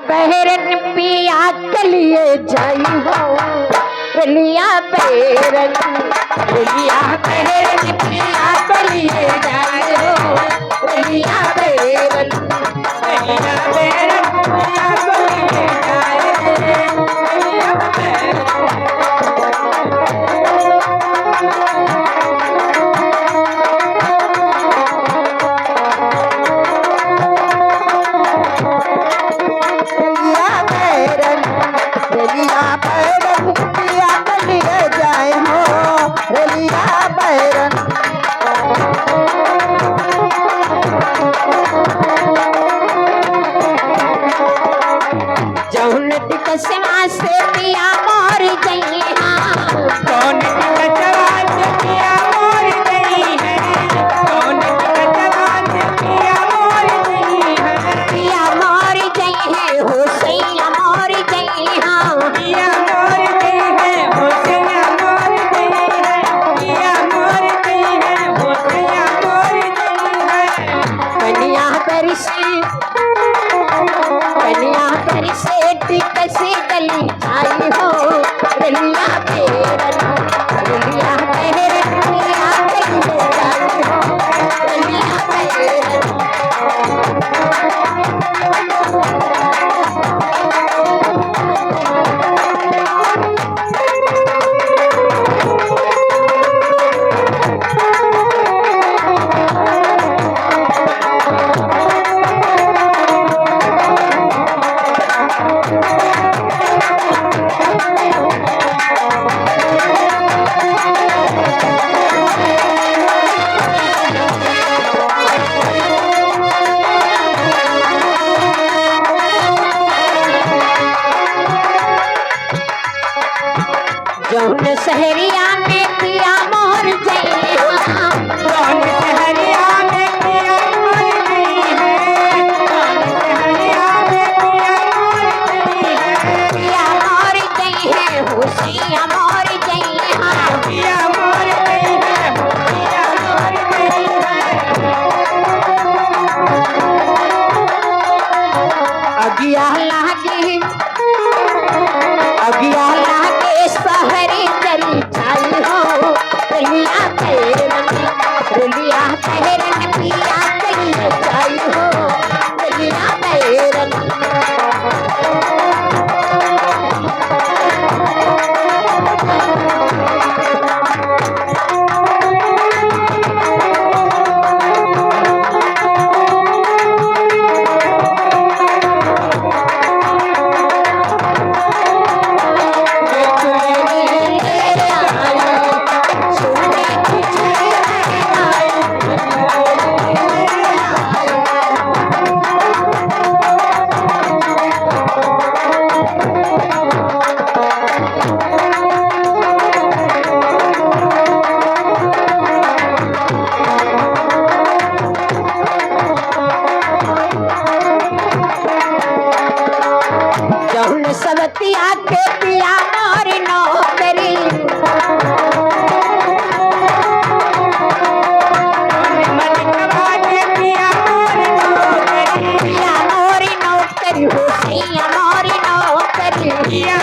बहरन पिया कलिए जाई हो रलिया बहरन रलिया बहरन पिया कलिए जाई हो रलिया बहरन रलिया बहरन पिया कलिए जाई रलिया बहरन। कसवा से पिया मोर गई कौन कसवा से पिया मोर गई है कौन कसवा से पिया मोर गई है पिया मोर गई है हो सैया मोर गई है पिया मोर गई है हो सैया मोर गई है पिया मोर गई है हो सैया मोर गई है कन्या पर से टिकसी गली आई हो रलिया बहरन रलिया बहरन पिया कलिए जाई हो रलिया बहरन। जौन सहरिया में पिया मोर गई जौन सहरिया में पिया मोर गई है जौन सहरिया में पिया मोर गई है पिया मोर गई है हो सैया मोर गई है पिया मोर गई है हो सैया मोर गई है। अगिया लागे अगिया लागे सहरी चली जाई हो रलिया बहरन रलिया बहरन पिया कलिए जाई हो रलिया बहरन। सवतिया के पिया मोर नौकरी मलिकवा के पिया मोर नौकरी हो सैया मोर नौकरी पिया